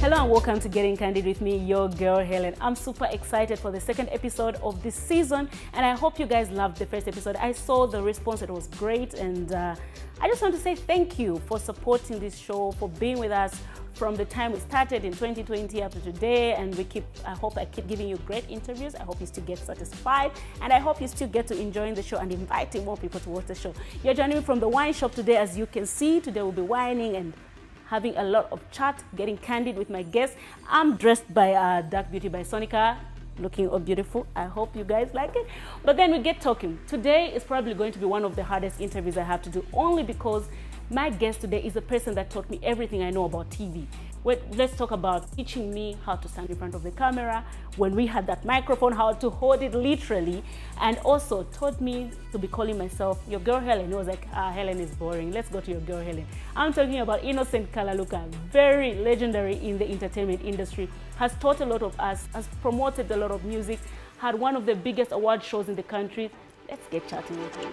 Hello and welcome to Getting Candid with me, your girl Helen. I'm super excited for the second episode of this season and I hope you guys loved the first episode. I saw the response, it was great, and I just want to say thank you for supporting this show, for being with us from the time we started in 2020 up to today, and I hope I keep giving you great interviews. I hope you still get satisfied, and I hope you still get to enjoying the show and inviting more people to watch the show. You're joining me from the wine shop today. As you can see, today we'll be whining and having a lot of chat, getting candid with my guests. I'm dressed by Dark Beauty by Sonica, looking all beautiful. I hope you guys like it. But then we get talking. Today is probably going to be one of the hardest interviews I have to do, only because my guest today is a person that taught me everything I know about TV. Let's talk about teaching me how to stand in front of the camera, when we had that microphone, how to hold it literally, and also taught me to be calling myself your girl Helen. It was like, Helen is boring, let's go to your girl Helen. I'm talking about Innocent Kalaluka, very legendary in the entertainment industry, has taught a lot of us, has promoted a lot of music, had one of the biggest award shows in the country. Let's get chatting with him.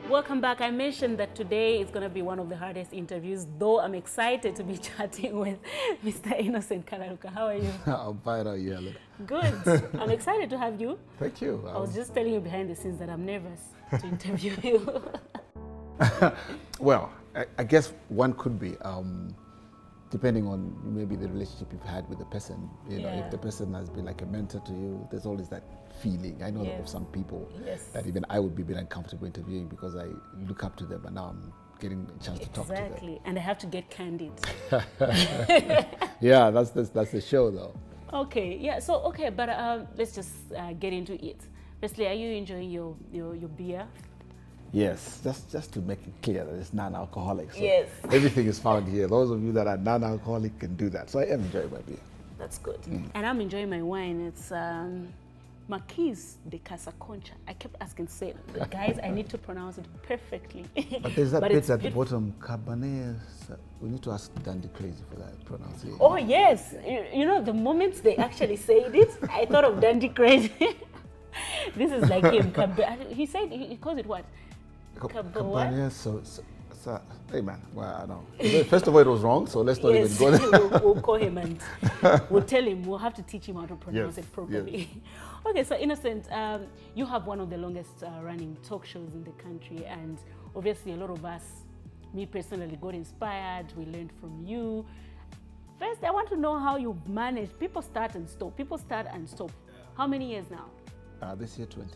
Welcome back. I mentioned that today is going to be one of the hardest interviews, though I'm excited to be chatting with Mr. Innocent Kalaluka. How are you? I'm fine, how are you, Helen? Good. I'm excited to have you. Thank you. I was just telling you behind the scenes that I'm nervous to interview you. Well, I guess one could be, depending on maybe the relationship you've had with the person. You know, if the person has been like a mentor to you, there's always that feeling. I know of some people that even I would be a bit uncomfortable interviewing because I look up to them, and now I'm getting a chance to talk to them. Exactly, and I have to get candid. Yeah, that's the show though. Okay, yeah, so okay, but let's just get into it. Firstly, are you enjoying your beer? Yes, just to make it clear that it's non-alcoholic. So yes. Everything is found here. Those of you that are non-alcoholic can do that. So I am enjoying my beer. That's good. And I'm enjoying my wine. It's Marquise de Casa Concha. I kept asking, say, guys, I need to pronounce it perfectly. But there's that bit at the bottom, Cabernet. We need to ask Dandy Crazy for that pronunciation. Oh, yes. You know, the moment they actually said it, I thought of Dandy Crazy. This is like him. He said, he calls it what? Cabernet, so, hey man, well, I know. First of all, it was wrong, so let's not even go there. We'll call him and we'll tell him, we'll have to teach him how to pronounce it properly. Yes. Okay, so Innocent, you have one of the longest running talk shows in the country, and obviously a lot of us, me personally, got inspired, we learned from you. First, I want to know how you manage. People start and stop, How many years now? This year, 20.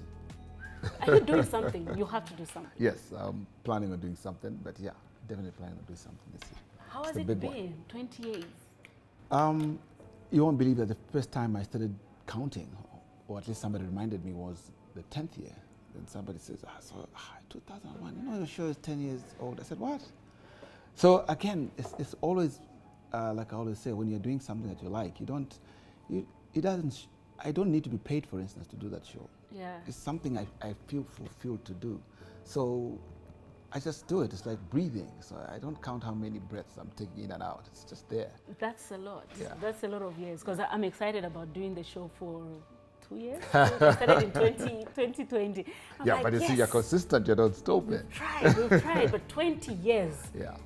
Are you doing something? You have to do something. Yes, I'm planning on doing something, but yeah, definitely planning on doing something this year. How has it been, 20 years? You won't believe that the first time I started counting, or at least somebody reminded me, was the 10th year. Then somebody says, 2001, you know your show is 10 years old. I said, what? So again, it's always, like I always say, when you're doing something that you like, I don't need to be paid, for instance, to do that show. Yeah. It's something I feel fulfilled to do. So I just do it. It's like breathing. So I don't count how many breaths I'm taking in and out. It's just there. That's a lot. Yeah. That's a lot of years, because I'm excited about doing the show for 2 years. I started in 2020. Yeah, like, but you see, you're consistent. You don't stop it. We've tried, but 20 years. Yeah.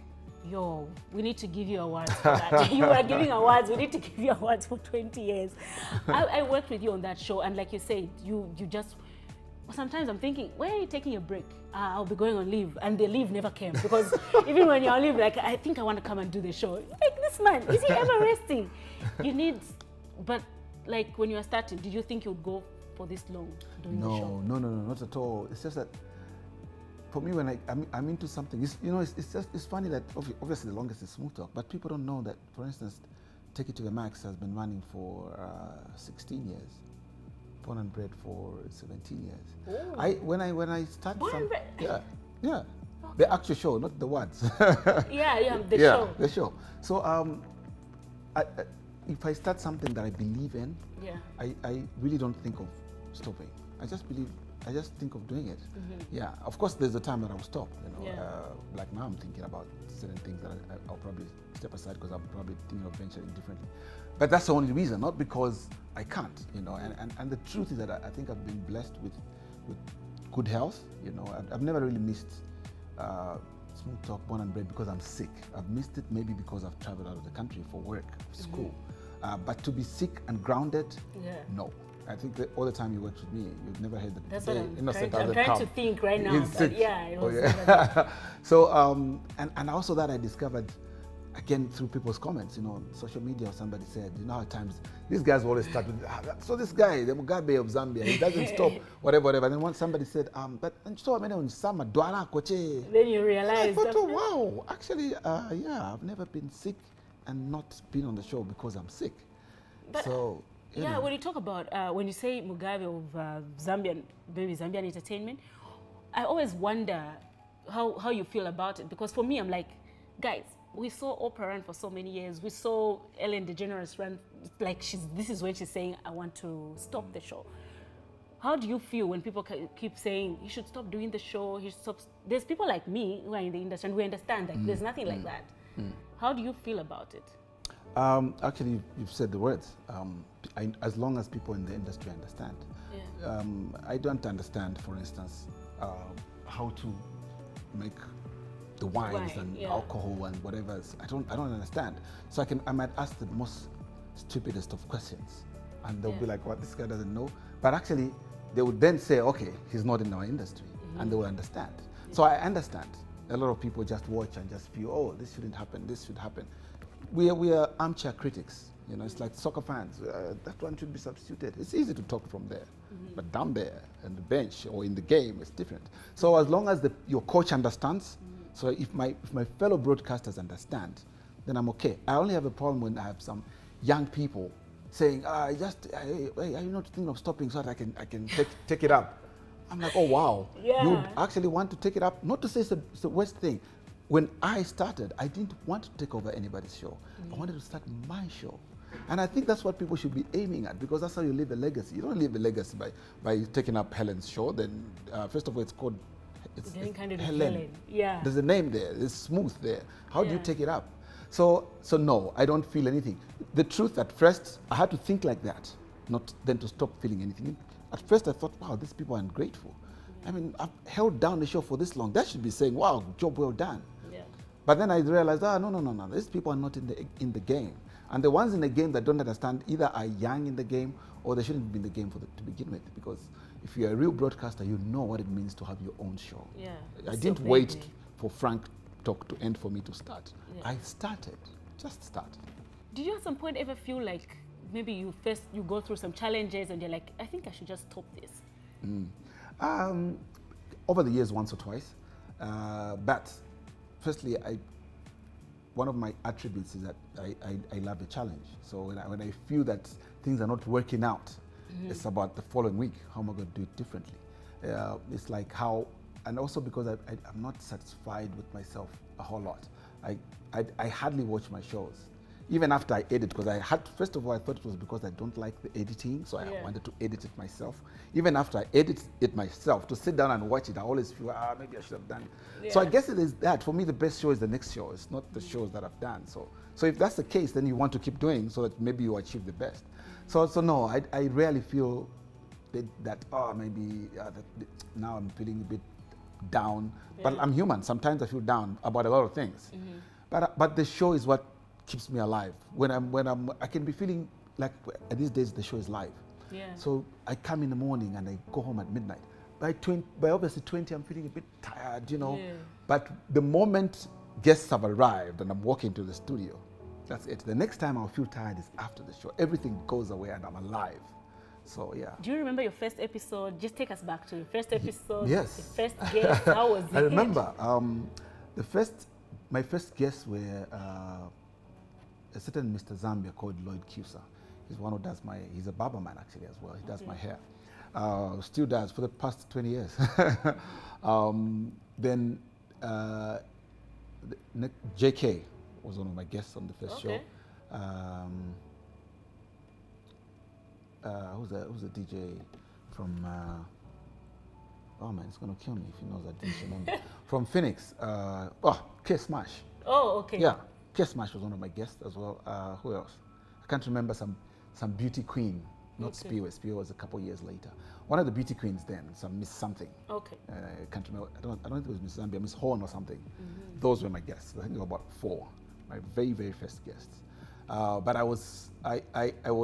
Yo, we need to give you awards for that. You are giving awards, we need to give you awards for 20 years. I worked with you on that show, and like you said, you just, sometimes I'm thinking, where are you taking a break? I'll be going on leave, and the leave never came, because even when you're on leave, like, I think I want to come and do the show. Like, this man, is he ever resting? You need, but like when you were starting, did you think you'd go for this long doing the show? No, not at all. It's just that, for me, when I'm into something, it's funny that obviously the longest is Smooth Talk, but people don't know that, for instance, Take It to the Max has been running for 16 years, Born and Bred for 17 years. Ooh. When I started, yeah, okay. The actual show, not the words. The show. The show. So if I start something that I believe in, I really don't think of stopping. I just think of doing it. Yeah, of course, there's a time that I'll stop. Like now, I'm thinking about certain things that I'll probably step aside because I'm probably thinking of venturing differently. But that's the only reason, not because I can't. And the truth is that I think I've been blessed with good health. I've never really missed smooth talk, born and bred, because I'm sick. I've missed it maybe because I've traveled out of the country for work, school. But to be sick and grounded, no. I think that all the time you worked with me, you've never heard that. That's what I'm trying to think right now. But yeah, it was So, and also that I discovered, again, through people's comments, you know, social media, or somebody said, you know, at times, these guys always start with, so this guy, the Mugabe of Zambia, he doesn't stop, whatever. And then once somebody said, but so many on summer, then you realize. I thought, oh, wow, actually, yeah, I've never been sick and not been on the show because I'm sick. But so, yeah, when you talk about, when you say Mugabe of Zambian entertainment, I always wonder how you feel about it. Because for me, I'm like, guys, we saw Oprah run for so many years. We saw Ellen DeGeneres run, like this is when she's saying, I want to stop the show. How do you feel when people keep saying, you should stop doing the show, you should stop? There's people like me who are in the industry and we understand that there's nothing like that. How do you feel about it? Actually, you've said the words. As long as people in the industry understand. Yeah. I don't understand, for instance, how to make the wines and alcohol and whatever. I don't understand. So I might ask the most stupidest of questions, and they'll be like, "What? This guy doesn't know." But actually, they would then say, "Okay, he's not in our industry," and they will understand. So I understand. A lot of people just watch and just feel, "Oh, this shouldn't happen. This should happen." We are armchair critics. You know, it's like soccer fans. That one should be substituted. It's easy to talk from there, but down there on the bench or in the game, it's different. So as long as your coach understands, so if my fellow broadcasters understand, then I'm okay. I only have a problem when I have some young people saying, hey, are you not thinking of stopping so that I can take it up? I'm like, oh wow, you actually want to take it up? Not to say it's the worst thing. When I started, I didn't want to take over anybody's show. I wanted to start my show. And I think that's what people should be aiming at, because that's how you leave a legacy. You don't leave a legacy by taking up Hellen's show. Then, first of all, it's called Hellen. Yeah. There's a name there. It's smooth there. How do you take it up? So no, I don't feel anything. The truth, at first, I had to think like that, not then to stop feeling anything. At first, I thought, wow, these people are ungrateful. I mean, I've held down the show for this long. That should be saying, wow, job well done. Yeah. But then I realized, no. These people are not in the game. And the ones in the game that don't understand either are young in the game or they shouldn't be in the game to begin with. Because if you're a real broadcaster, you know what it means to have your own show. Yeah, I didn't wait for Frank Talk to end for me to start. Yeah. I started, just started. Did you at some point ever feel like maybe you go through some challenges and you're like, I think I should just stop this? Over the years, once or twice. But firstly, one of my attributes is that I love a challenge. So when I feel that things are not working out, it's about the following week. How am I going to do it differently? It's like how, and also because I'm not satisfied with myself a whole lot. I hardly watch my shows. Even after I edit, because first of all, I thought it was because I don't like the editing, so I wanted to edit it myself. Even after I edit it myself, to sit down and watch it, I always feel, maybe I should have done it. Yeah. So I guess it is that. For me, the best show is the next show. It's not the shows that I've done. So if that's the case, then you want to keep doing so that maybe you achieve the best. So no, I rarely feel that maybe now I'm feeling a bit down. Yeah. But I'm human. Sometimes I feel down about a lot of things. But the show is what keeps me alive. I can be feeling like these days the show is live. Yeah. So I come in the morning and I go home at midnight. By obviously 20, I'm feeling a bit tired, you know. Yeah. But the moment guests have arrived and I'm walking to the studio, that's it. The next time I'll feel tired is after the show. Everything goes away and I'm alive. So yeah. Do you remember your first episode? Just take us back to your first episode. Yes. The first guest. How was it? I remember. My first guests were a certain Mr. Zambia called Lloyd Cusa. He's one who does he's a barber man actually as well. He does my hair. Still does for the past 20 years. Then JK was one of my guests on the first show. Who's the DJ from, oh man, it's going to kill me if he knows that DJ number. From Phoenix, K Smash. Oh, okay. Yeah. K Smash was one of my guests as well. Who else? I can't remember some beauty queen not Spiwe. Spiwe was a couple years later. One of the beauty queens then, some Miss something. Okay. I can't remember. I don't think it was Miss Zambia, Miss Horn or something. Those were my guests. I think there were about 4, my very, very first guests. But I was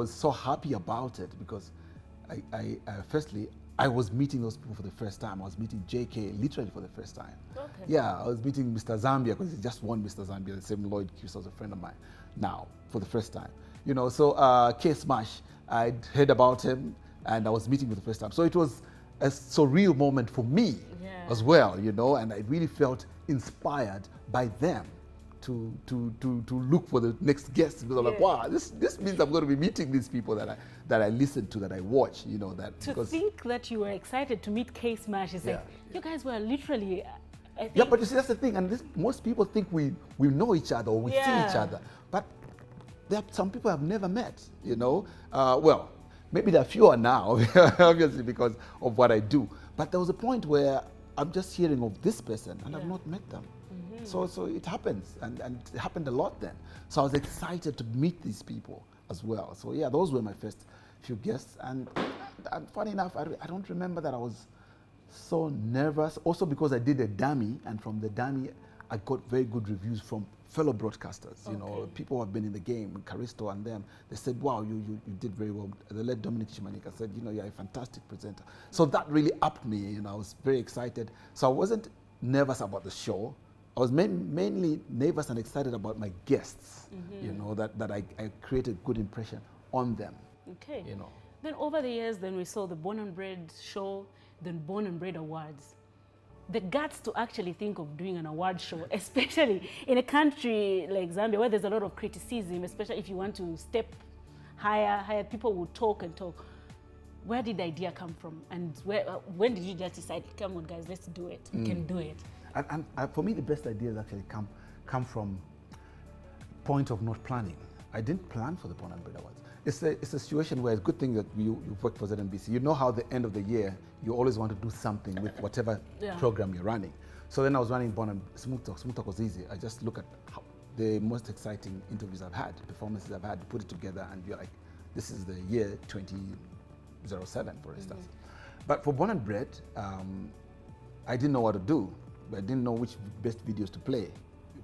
so happy about it because firstly, I was meeting those people for the first time. I was meeting JK literally for the first time. Okay. Yeah, I was meeting Mr. Zambia because he just won Mr. Zambia, the same Lloyd Q's was a friend of mine now for the first time. You know, so K Smash, I'd heard about him and I was meeting for the first time. So it was a surreal moment for me as well, you know, and I really felt inspired by them to look for the next guest because I'm like, wow, this means I'm going to be meeting these people that I listen to, that I watch, you know. That to think that you were excited to meet K Smash is like, you guys were literally. Yeah, but you see, that's the thing, and most people think we know each other or we see each other, but there are some people I've never met, you know. Well, maybe there are fewer now, obviously because of what I do. But there was a point where I'm just hearing of this person and I've not met them. So it happens, and it happened a lot then. So I was excited to meet these people as well. So yeah, those were my first few guests. And funny enough, I don't remember that I was so nervous. Also because I did a dummy, and from the dummy, I got very good reviews from fellow broadcasters. You know, people who have been in the game, Caristo and them. They said, wow, you did very well. They let Dominic Shimanika said, you know, you're a fantastic presenter. So that really upped me, you know, I was very excited. So I wasn't nervous about the show. I was mainly nervous and excited about my guests, you know, that I created good impression on them. Okay. You know. Then over the years, then we saw the Born and Bred show, then Born and Bred Awards. The guts to actually think of doing an award show, especially in a country like Zambia where there's a lot of criticism, especially if you want to step higher, people will talk and talk. Where did the idea come from? And when did you just decide, come on guys, let's do it, we can do it? And for me, the best ideas actually come from point of not planning. I didn't plan for the Born and Bred Awards. It's a situation where it's a good thing that you've worked for ZNBC. You know how at the end of the year, you always want to do something with whatever program you're running. So then I was running Born and Smooth Talk. Smooth Talk was easy. I just look at the most exciting interviews I've had, performances I've had, put it together, and you're like, this is the year 2007, for instance. But for Born and Bred, I didn't know what to do. I didn't know which best videos to play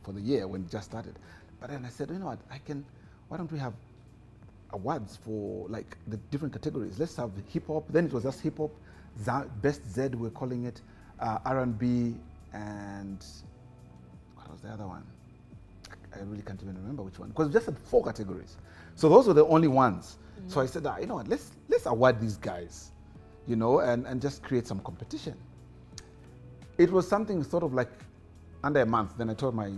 for the year when it just started. But then I said, you know what, why don't we have awards for like the different categories? Let's have hip hop. Then it was just hip hop, best Z we're calling it, R&B, and what was the other one? I really can't even remember which one, because we just had 4 categories. So those were the only ones. So I said, you know what, let's award these guys, you know, and just create some competition. It was something sort of like under a month. Then I told my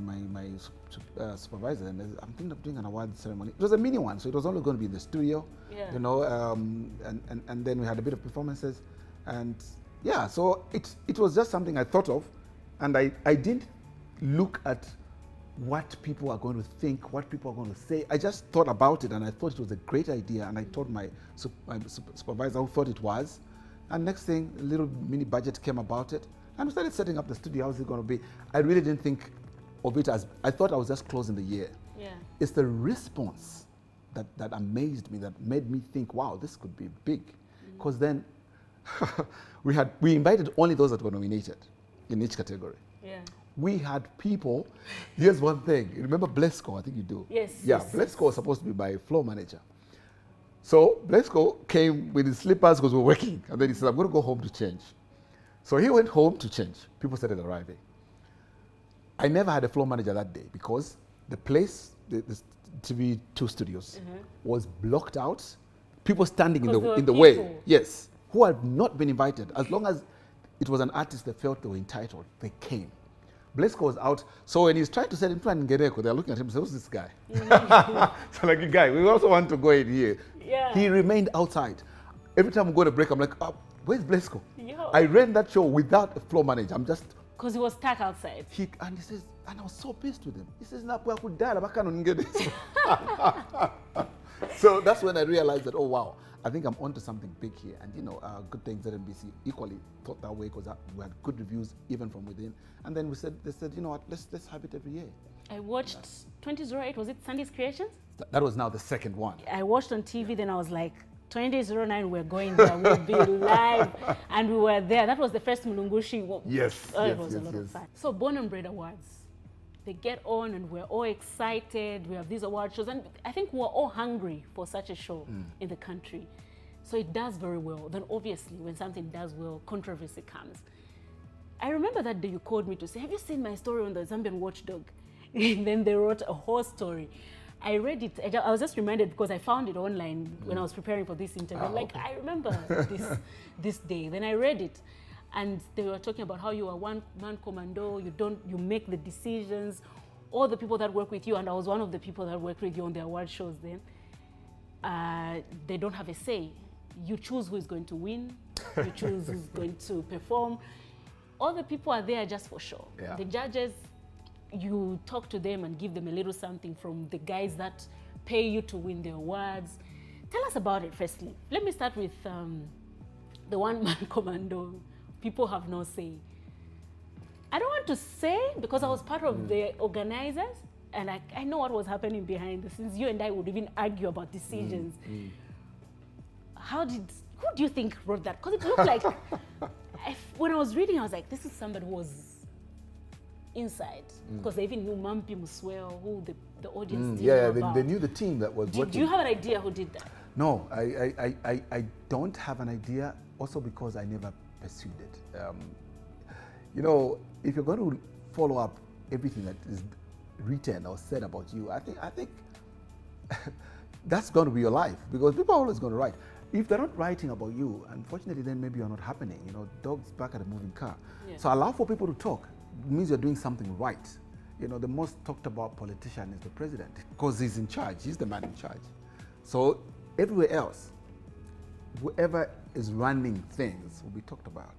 supervisor, and I'm thinking of doing an award ceremony. It was a mini one, so it was only going to be in the studio, you know, and then we had a bit of performances, and yeah, so it was just something I thought of, and I didn't look at what people are going to think, what people are going to say. I just thought about it, and I thought it was a great idea, and I told my supervisor who thought it was, and next thing, a little mini budget came about it. And we started setting up the studio. How was it going to be? I really didn't think of it as, I thought I was just closing the year. Yeah. It's the response that amazed me, that made me think, wow, this could be big. Because then we invited only those that were nominated in each category. Yeah. We had people, here's one thing. You remember Blesco? I think you do. Yes. Yeah, yes, Blesco was supposed to be my floor manager. So Blesco came with his slippers because we were working. And then he said, I'm going to go home to change. So he went home to change. People started arriving. I never had a floor manager that day because the place, the TV2 studios, was blocked out. People standing in the way. Yes. Who had not been invited. As long as it was an artist that felt they were entitled, they came. Blesco was out. So when he's trying to set in front of Ngereko, they're looking at him and saying, who's this guy? So like, guy, we also want to go in here. Yeah. He remained outside. Every time we go to break, I'm like, where's Blesco? I ran that show without a floor manager. I'm just... Because he was stuck outside. And he says, and I was so pissed with him. He says, so that's when I realized that, oh, wow, I think I'm onto something big here. And, you know, good things that NBC equally thought that way because we had good reviews even from within. And then they said, you know what, let's have it every year. I watched 2008, was it Sandy's Creations? That was now the second one. I watched on TV, then I was like, 2009, we're going there. We'll be live. And we were there. That was the first Mulungushi. Yes. Oh, it was a lot of fun. So Born and Bred Awards. They get on and we're all excited. We have these award shows. And I think we're all hungry for such a show in the country. So it does very well. Then obviously, when something does well, controversy comes. I remember that day you called me to say, have you seen my story on the Zambian Watchdog? And then they wrote a whole story. I read it. I was just reminded because I found it online when I was preparing for this interview. I remember this day. Then I read it, and they were talking about how you are one-man commando. You make the decisions. All the people that work with you, and I was one of the people that worked with you on the award shows then. They don't have a say. You choose who is going to win. You choose who's going to perform. All the people are there just for show. Yeah. The judges, you talk to them and give them a little something from the guys that pay you to win the awards. Tell us about it firstly. Let me start with the one-man commando. People have no say. I don't want to say because I was part of the organizers and I know what was happening behind the scenes. You and I would even argue about decisions. Who do you think wrote that? Because it looked like, when I was reading, I was like, this is somebody who was inside, because they even knew Mampi Muswell, who the audience didn't know about. They knew the team that was working. Do you have an idea who did that? No, I don't have an idea, also because I never pursued it. You know, if you're going to follow up everything that is written or said about you, I think that's going to be your life, because people are always going to write. If they're not writing about you, unfortunately, then maybe you're not happening. You know, dogs back at a moving car. Yeah. So allow for people to talk. It means you're doing something right. You know, the most talked about politician is the president, because he's in charge. He's the man in charge. So everywhere else, whoever is running things will be talked about.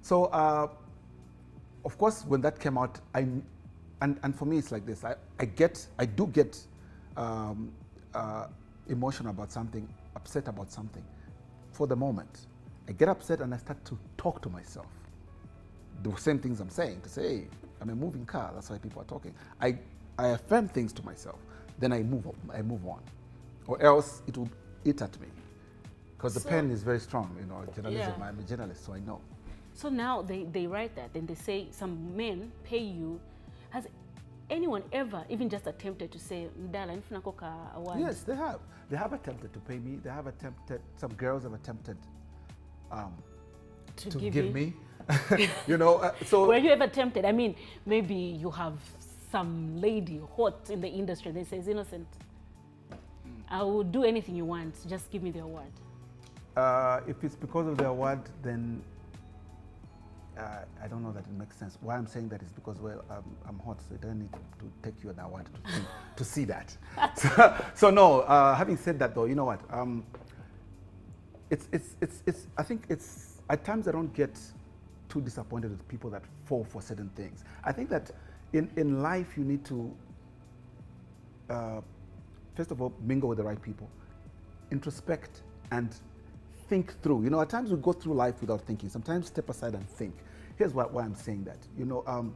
So, of course, when that came out, and for me it's like this. I do get emotional about something, upset about something. For the moment, I get upset and I start to talk to myself. The same things I'm saying, to say, hey, I'm a moving car, that's why people are talking. I affirm things to myself, then I move on. Or else it will eat at me. Because the pen is very strong, you know, journalism, yeah. I'm a journalist, so I know. So now they write that, and they say some men pay you. Has anyone ever even just attempted to say, Ndala, nifuna koka award? Yes, they have. They have attempted to pay me. They have attempted, some girls have attempted to give me. You know, so. Were you ever tempted? I mean, maybe you have some lady hot in the industry that says, Innocent, I will do anything you want, just give me the award. If it's because of the award, then I don't know that it makes sense. Why I'm saying that is because, well, I'm hot, so it doesn't need to take you an award to see that. So no, having said that though, you know what? I think it's, at times I don't get too disappointed with people that fall for certain things. I think that in life you need to, first of all, mingle with the right people, introspect and think through. You know, at times we go through life without thinking. Sometimes step aside and think. Here's why I'm saying that. You know,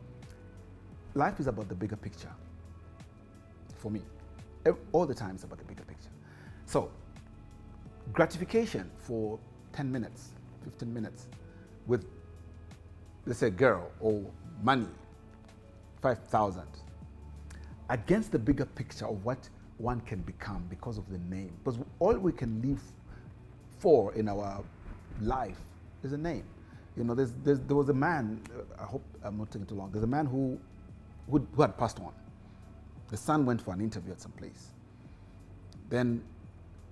life is about the bigger picture. For me, all the time it's about the bigger picture. So, gratification for 10 minutes, 15 minutes with, let's say, a girl or money, 5,000, against the bigger picture of what one can become because of the name. Because all we can live for in our life is a name. You know, there was a man, I hope I'm not taking too long, there's a man who had passed on. The son went for an interview at some place. Then,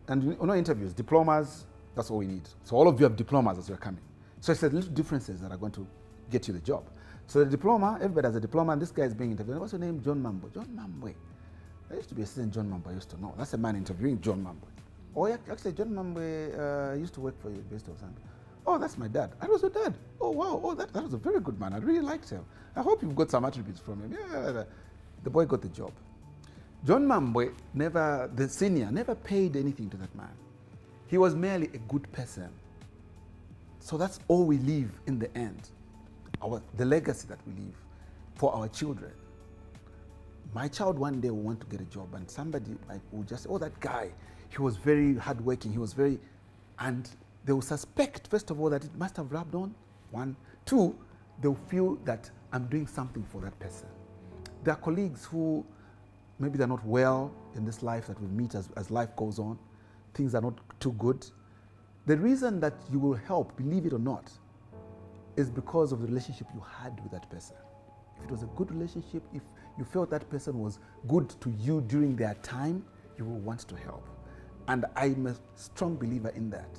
and you know, interviews, diplomas, that's all we need. So all of you have diplomas as you're coming. So it's the little differences that are going to get you the job. So the diploma, everybody has a diploma, and this guy is being interviewed. What's your name? John Mambo. John Mambo. There used to be a certain John Mambo I used to know. That's a man interviewing John Mambo. Oh, yeah, actually, John Mambo used to work for you, University of Zambia. Oh, that's my dad. I was your dad. Oh, wow. Oh, that was a very good man. I really liked him. I hope you've got some attributes from him. Yeah, the boy got the job. John Mambo, the senior, never paid anything to that man. He was merely a good person. So that's all we leave in the end. The legacy that we leave for our children. My child one day will want to get a job, and somebody will just say, oh, that guy, he was very hardworking, he was very, And they will suspect, first of all, that it must have rubbed on. 1. 2, they'll feel that I'm doing something for that person. There are colleagues who maybe they're not well in this life that we meet as life goes on. Things are not too good. The reason that you will help, believe it or not, is because of the relationship you had with that person. If it was a good relationship, if you felt that person was good to you during their time, you will want to help. And I'm a strong believer in that.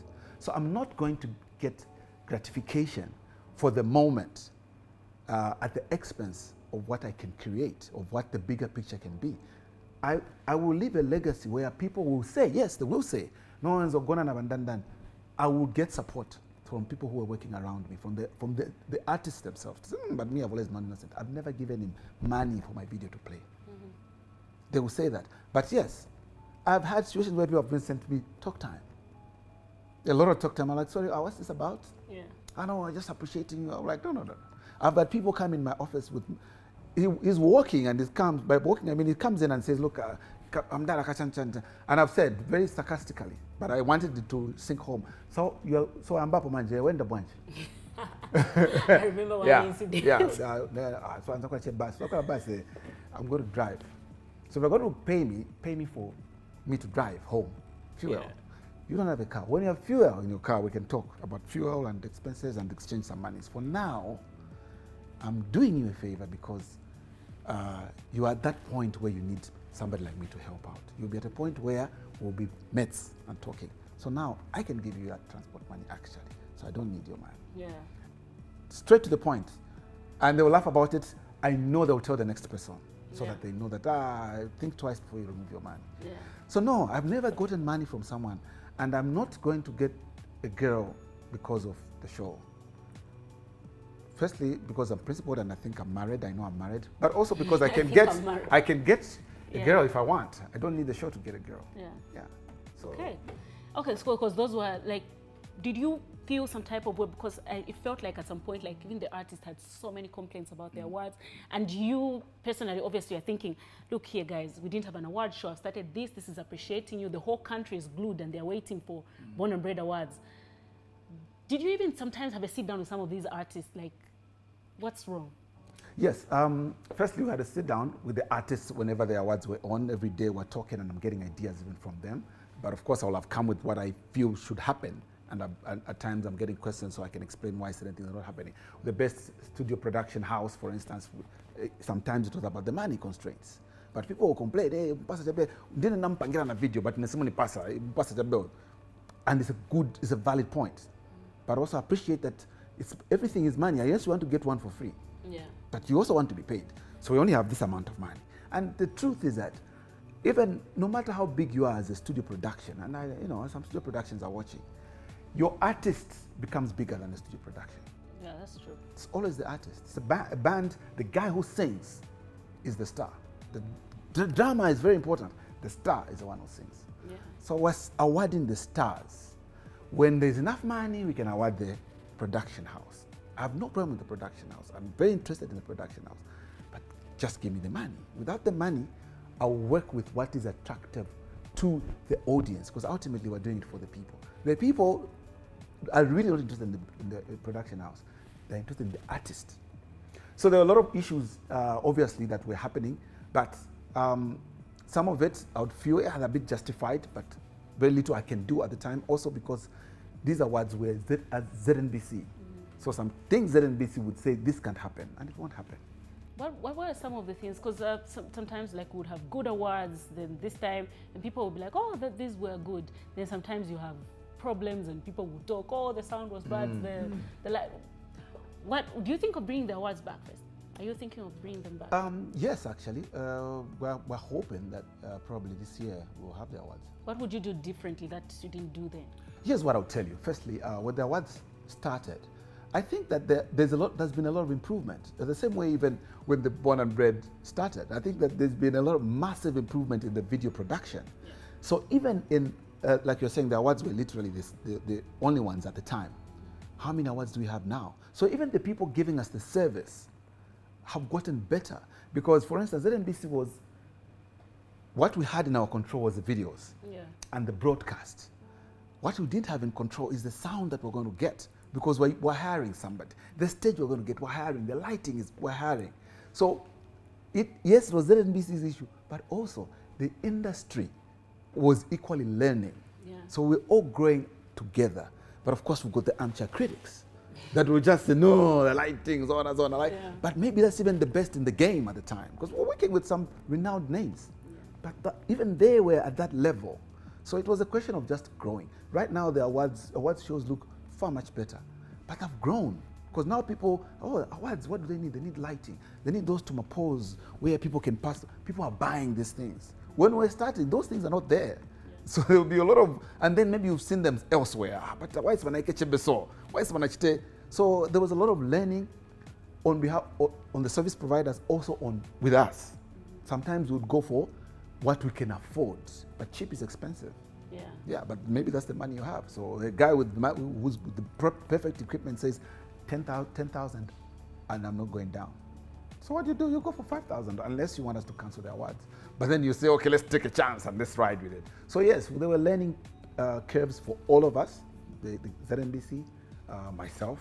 So I'm not going to get gratification for the moment at the expense of what I can create, of what the bigger picture can be. I will leave a legacy where people will say, yes, they will say, no one's gone and abandoned. I will get support from people who are working around me, from the artists themselves. But me, I've always known Innocent. I've never given him money for my video to play. They will say that. But yes, I've had situations where people have been sent me talk time. A lot of talk time. I'm like, sorry, what's this about? Yeah. I know, I'm just appreciating you. I'm like, no. I've had people come in my office with, he's walking and he comes, by walking, I mean, he comes in and says, look, I'm done, and I've said very sarcastically, but I wanted to sink home. So I'm back manje, when the bunch. I remember one incident. So I'm going to bus. I'm going to drive. So they're going to pay me for me to drive home, fuel. Yeah. You don't have a car. When you have fuel in your car, we can talk about fuel and expenses and exchange some monies. For now, I'm doing you a favor because you are at that point where you need somebody like me to help out. You'll be at a point where we'll be mates and talking. So now I can give you that transport money actually. So I don't need your money. Yeah. Straight to the point. And they will laugh about it. I know they'll tell the next person so that they know that, think twice before you remove your money. Yeah. So no, I've never gotten money from someone, and I'm not going to get a girl because of the show. Firstly, because I'm principled and I think I'm married. I know I'm married, but also because I can get a girl if I want. I don't need the show to get a girl. Yeah. So. Okay. So because those were like, did you feel some type of way, because it felt like at some point, like even the artist had so many complaints about their awards, and you personally, obviously, are thinking, look here, guys, we didn't have an award show. I've started this is appreciating you. The whole country is glued and they're waiting for Born and Bred Awards. Did you even sometimes have a sit down with some of these artists, like, what's wrong? Yes. Firstly, we had a sit down with the artists whenever the awards were on. Every day we're talking and I'm getting ideas even from them. But of course, I will have come with what I feel should happen. And at times I'm getting questions so I can explain why certain things are not happening. The best studio production house, for instance, sometimes it was about the money constraints. But people will complain, hey, didn't nampangira na video, but nesimoni pasa, and it's a valid point. But also appreciate that everything is money. Yes, you want to get one for free. Yeah. But you also want to be paid. So we only have this amount of money. And the truth is that even no matter how big you are as a studio production, and some studio productions are watching, your artist becomes bigger than the studio production. Yeah, that's true. It's always the artist. It's a band, the guy who sings is the star. The drama is very important. The star is the one who sings. Yeah. So we're awarding the stars. When there's enough money, we can award the production house. I have no problem with the production house. I'm very interested in the production house. But just give me the money. Without the money, I'll work with what is attractive to the audience, because ultimately we're doing it for the people. The people are really not interested in the production house. They're interested in the artist. So there are a lot of issues, obviously, that were happening, but some of it I would feel a bit justified, but very little I can do at the time, also because these awards were at ZNBC. So some things ZNBC would say, this can't happen, and it won't happen. What were some of the things? Because sometimes like we would have good awards, then this time, and people would be like, oh, these were good. Then sometimes you have problems and people would talk, oh, the sound was bad, the light. What do you think of bringing the awards back first? Are you thinking of bringing them back? Yes, actually. We're hoping that probably this year we'll have the awards. What would you do differently that you didn't do then? Here's what I'll tell you. Firstly, when the awards started, I think that there's been a lot of improvement. The same way even when the Born and Bred started, I think that there's been a lot of massive improvement in the video production. Yeah. So even in, like you're saying, the awards were literally the only ones at the time. How many awards do we have now? So even the people giving us the service have gotten better. Because for instance, ZNBC was, what we had in our control was the videos and the broadcast. What we didn't have in control is the sound that we're going to get, because we're hiring somebody. The stage we're going to get, we're hiring. The lighting is, we're hiring. So, yes, it was ZNBC's issue, but also the industry was equally learning. Yeah. So we're all growing together. But of course, we've got the armchair critics that will just say, no, the lighting, so on and so on. Yeah. But maybe that's even the best in the game at the time, because we're working with some renowned names. Yeah. But even they were at that level. So it was a question of just growing. Right now, the awards shows look far much better. But they've grown. Because now people, oh, awards, what do they need? They need lighting. They need those tomapos where people can pass. People are buying these things. When we're starting, those things are not there. Yeah. So there will be a lot of, and then maybe you've seen them elsewhere. But why is Manaiche? Why is Manaiche? So there was a lot of learning on behalf, on the service providers, also with us. Sometimes we'd go for what we can afford, but cheap is expensive. Yeah. Yeah, but maybe that's the money you have. So a guy with who's with the perfect equipment says 10,000, and I'm not going down. So what do? You go for 5,000, unless you want us to cancel the awards. But then you say, okay, let's take a chance and let's ride with it. So yes, there were learning curves for all of us, the ZNBC, myself,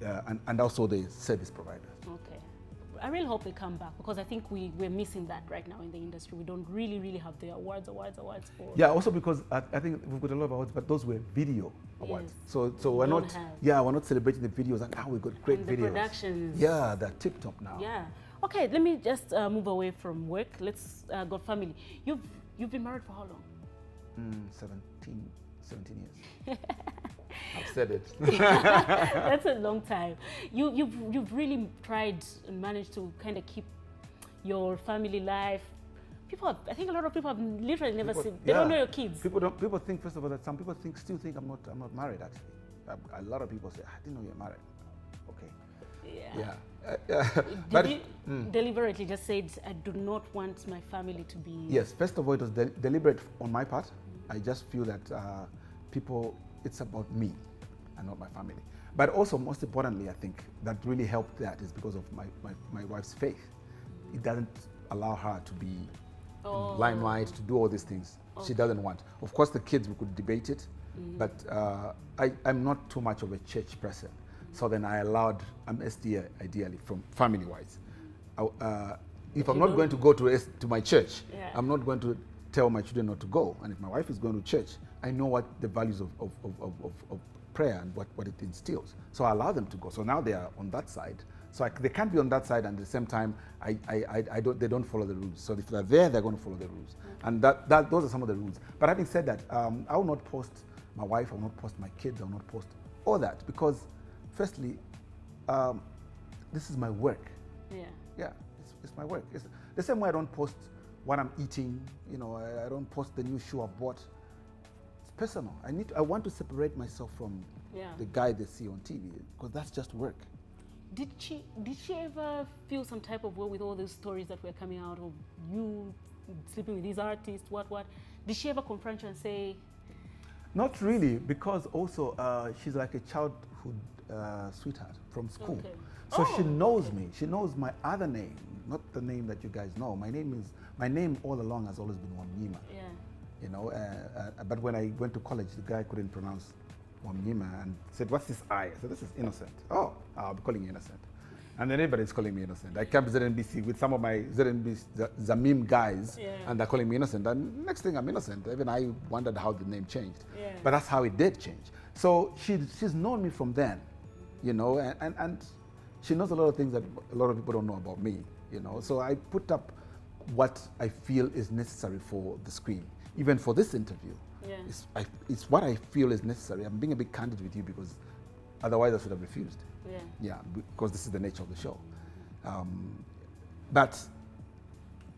and also the service providers. Okay. I really hope they come back, because I think we're missing that right now in the industry. We don't really have the awards for. Yeah, also because I think we've got a lot of awards, but those were video awards. Yes. So we're not. Yeah, we're not celebrating the videos, and now we've got great videos. The productions. Yeah, they're tip top now. Yeah. Okay, let me just move away from work. Let's go family. You've been married for how long? 17 years. I've said it. That's a long time. You've really tried and managed to kind of keep your family life. I think a lot of people have literally never seen. They don't know your kids. People think, first of all, that some people still think I'm not married. Actually, a lot of people say, I didn't know you're married. Okay. Yeah. Did you deliberately just said, I do not want my family to be... Yes, first of all, it was deliberate on my part. I just feel that it's about me and not my family. But also, most importantly, I think that really helped that is because of my wife's faith. It doesn't allow her to be in limelight, to do all these things. Okay. She doesn't want. Of course, the kids, we could debate it, but I'm not too much of a church person. So then I allowed SDA, ideally, from family-wise. If I'm not going to go to my church, I'm not going to tell my children not to go. And if my wife is going to church, I know what the values of prayer and what it instills. So I allow them to go. So now they are on that side. So they can't be on that side, and at the same time, they don't follow the rules. So if they're there, they're going to follow the rules. Okay. And those are some of the rules. But having said that, I will not post my wife, I will not post my kids, I will not post all that, because firstly, this is my work. Yeah. Yeah, it's my work. It's the same way I don't post what I'm eating, I don't post the new shoe I've bought. It's personal. I want to separate myself from the guy they see on TV, because that's just work. Did she ever feel some type of way with all those stories that were coming out of you sleeping with these artists, what? Did she ever confront you and say? Not really, because also she's like a childhood sweetheart from school. Okay. So she knows me. She knows my other name, not the name that you guys know. My name all along has always been Wamnyima. Yeah. But when I went to college, the guy couldn't pronounce Wamnyima and said, "What's this I?" I said, "This is Innocent." "Oh, I'll be calling you Innocent." And then everybody's calling me Innocent. I came to ZNBC with some of my ZNBC Zamim guys, and they're calling me Innocent. And next thing, I'm Innocent. Even I wondered how the name changed. Yeah. But that's how it did change. So she's known me from then, and she knows a lot of things that a lot of people don't know about me, So I put up what I feel is necessary for the screen, even for this interview. Yeah. It's what I feel is necessary. I'm being a bit candid with you, because otherwise I should have refused. Yeah, because this is the nature of the show. But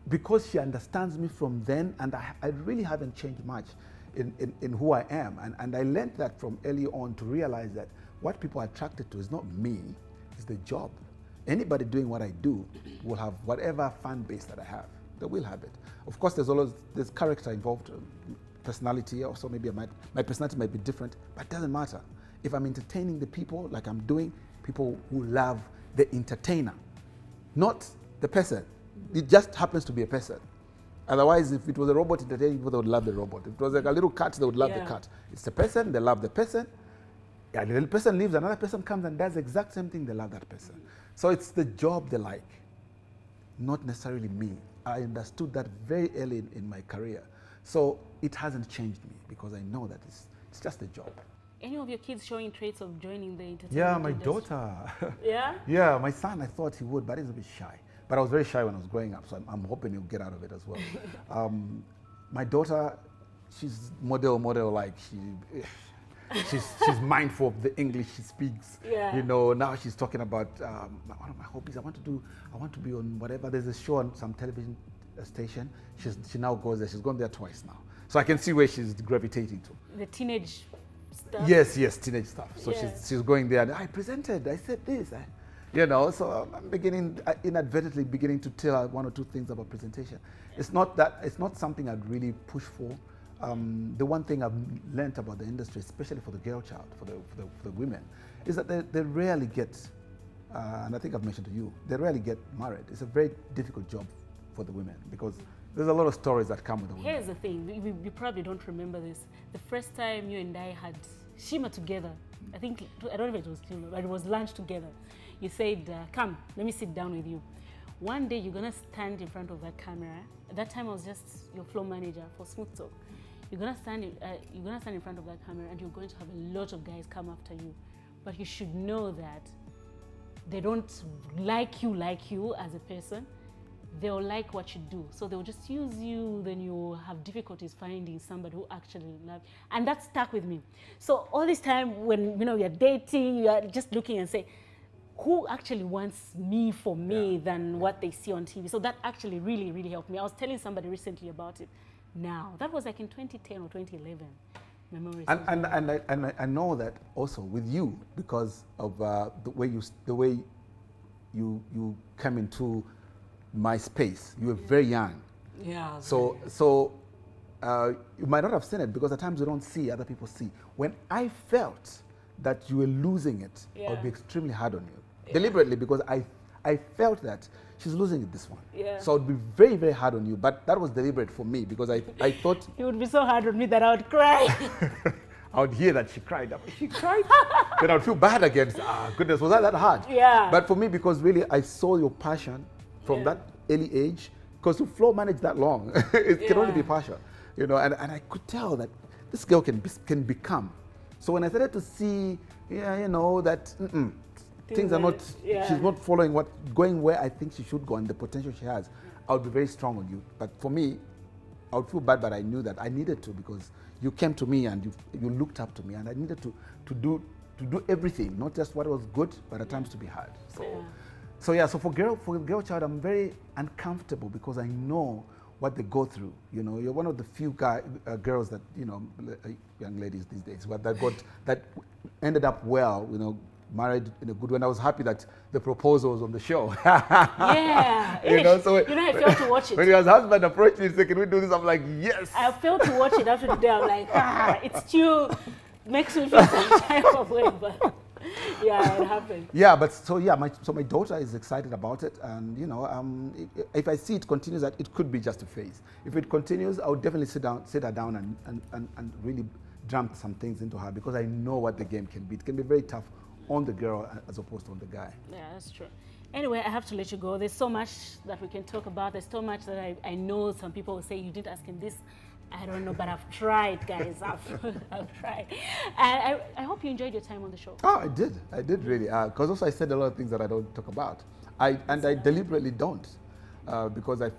because she understands me from then, and I really haven't changed much in who I am. And I learned that from early on, to realize that what people are attracted to is not me, it's the job. Anybody doing what I do will have whatever fan base that I have. They will have it. Of course, there's character involved, personality. Also, maybe my personality might be different, but it doesn't matter. If I'm entertaining the people like I'm doing, people who love the entertainer, not the person. It just happens to be a person. Otherwise, if it was a robot entertaining people, they would love the robot. If it was like a little cat, they would love the cat. It's the person, they love the person. Yeah, the little person leaves, another person comes and does the exact same thing, they love that person. So it's the job they like, not necessarily me. I understood that very early in my career. So it hasn't changed me because I know that it's just a job. Any of your kids showing traits of joining the entertainment Yeah, my industry? daughter. Yeah? Yeah, my son, I thought he would, but he's a bit shy. But I was very shy when I was growing up, so I'm hoping he'll get out of it as well. My daughter, she's model like she's mindful of the English she speaks. Yeah. You know, now she's talking about one of my hobbies. I want to be on whatever. There's a show on some television station. She now goes there. She's gone there twice now. So I can see where she's gravitating to. The teenage stuff? Yes, teenage stuff. So Yeah. she's going there and I presented, I said this. You know, so I'm inadvertently beginning to tell her one or two things about presentation. It's not something I'd really push for. The one thing I've learned about the industry, especially for the girl child, for the women, is that they rarely get, and I think I've mentioned to you, they rarely get married. It's a very difficult job for the women because there's a lot of stories that come with the women. Here's the thing, you probably don't remember this. The first time you and I had Shima together, I don't know if it was Shima, but it was lunch together. You said, come, let me sit down with you. One day you're gonna stand in front of that camera. At that time I was just your floor manager for Smooth Talk. You're gonna stand in front of that camera and you're going to have a lot of guys come after you. But you should know that they don't like you as a person. They'll like what you do. So they'll just use you, then you'll have difficulties finding somebody who actually loves you. And that stuck with me. So all this time when you're dating, you're just looking and say, who actually wants me for me than what they see on TV? So that actually really, really helped me. I was telling somebody recently about it. Now, that was like in 2010 or 2011. Memories. And I know that also with you because of the way you came into my space. You were very young. Yeah. So you might not have seen it because at times you don't see, other people see. When I felt that you were losing it, I would be extremely hard on you. Deliberately, because I felt that she's losing it, this one. Yeah. So I would be very, very hard on you. But that was deliberate for me because I thought... You would be so hard on me that I would cry. I would hear that she cried. She cried? Then I would feel bad against, goodness, was that hard? Yeah. But for me, because really I saw your passion from that early age, because to floor manage that long, it can only be passion. You know, and I could tell that this girl can become. So when I started to see, that things are not, she's not following going where I think she should go and the potential she has, I would be very strong on you. But for me, I would feel bad, but I knew that I needed to because you came to me and you looked up to me and I needed to do everything, not just what was good, but at times to be hard. So for girl child, I'm very uncomfortable because I know what they go through. You know, you're one of the few girls that, young ladies these days, that ended up well, married in a good way. And I was happy that the proposal was on the show. Yeah. So I failed to watch it. When your husband approached me and said, can we do this? I'm like, yes. I failed to watch it after the day. I'm like, it still makes me feel some type of way, but yeah, it happened. Yeah, but my daughter is excited about it, and if I see it continues, that it could be just a phase. If it continues, I would definitely sit her down and really drum some things into her because I know what the game can be. It can be very tough on the girl as opposed to on the guy. Yeah, that's true. Anyway, I have to let you go. There's so much that we can talk about. There's so much that I know some people will say, you didn't ask him this. I don't know, but I've tried, guys. I've tried. And I hope you enjoyed your time on the show. Oh, I did really. Because also I said a lot of things that I don't talk about. I deliberately don't. Because I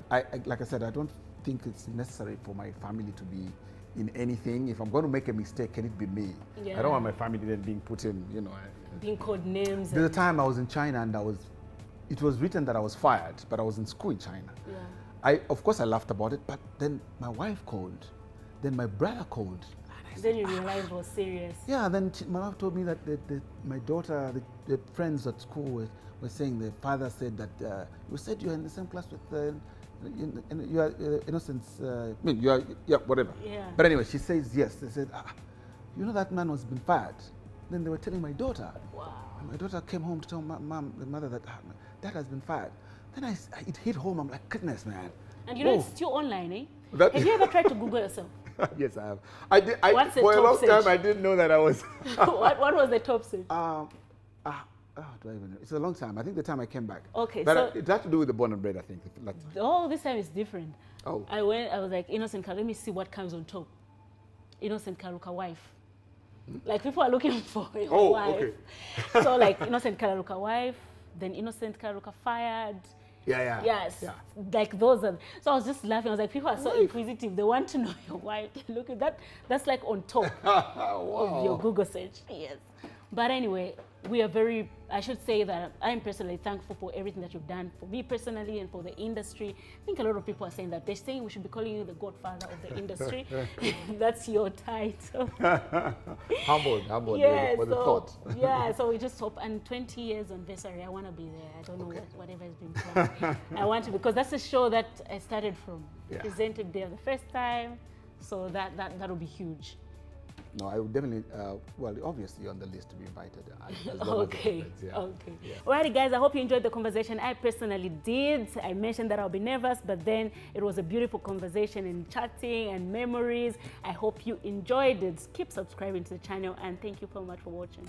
like I said, I don't think it's necessary for my family to be in anything. If I'm going to make a mistake, can it be me? Yeah. I don't want my family then being put in, being called names. There's a time I was in China and it was written that I was fired, but I was in school in China. Yeah. Of course I laughed about it, but then my wife called, then my brother called. Then you realized it was serious. Yeah, then my wife told me that my daughter, the friends at school were saying the father said that you said you're in the same class with you are Innocent, whatever. Yeah. But anyway, she says yes. They said, that man was been fired. Then they were telling my daughter. Wow. And my daughter came home to tell the mother that dad has been fired. Then it hit home. I'm like, goodness, man. And you know, it's still online, eh? Have you ever tried to Google yourself? Yes, I have. I did. For a long time, I didn't know that I was. What was the top search? Do I even know? It's a long time. I think the time I came back. Okay, but so it had to do with the Born and Bred, I think. Oh, this time is different. Oh. I was like, Innocent Kalaluka, let me see what comes on top. Innocent Kalaluka wife. Like, people are looking for a wife. Okay. So, like, Innocent Kalaluka wife, then Innocent Kalaluka fired. Yeah. Yes. Yeah. Like, those are... So I was just laughing. I was like, people are so inquisitive. They want to know your wife. Look at that. That's like on top of your Google search. Yes. But anyway, we are very, I should say that I'm personally thankful for everything that you've done for me personally and for the industry. I think a lot of people are saying that. They're saying we should be calling you the godfather of the industry. That's your title. Humbled yeah, for the thought. Yeah, so we just hope, and 20 years anniversary, I want to be there. I don't know whatever has been planned. I want to, because that's a show that I started from. Presented there the first time, so that'll be huge. No, I would definitely, well, obviously on the list to be invited. Okay. Alrighty, guys, I hope you enjoyed the conversation. I personally did. I mentioned that I'll be nervous, but then it was a beautiful conversation and chatting and memories. I hope you enjoyed it. Keep subscribing to the channel, and thank you so much for watching.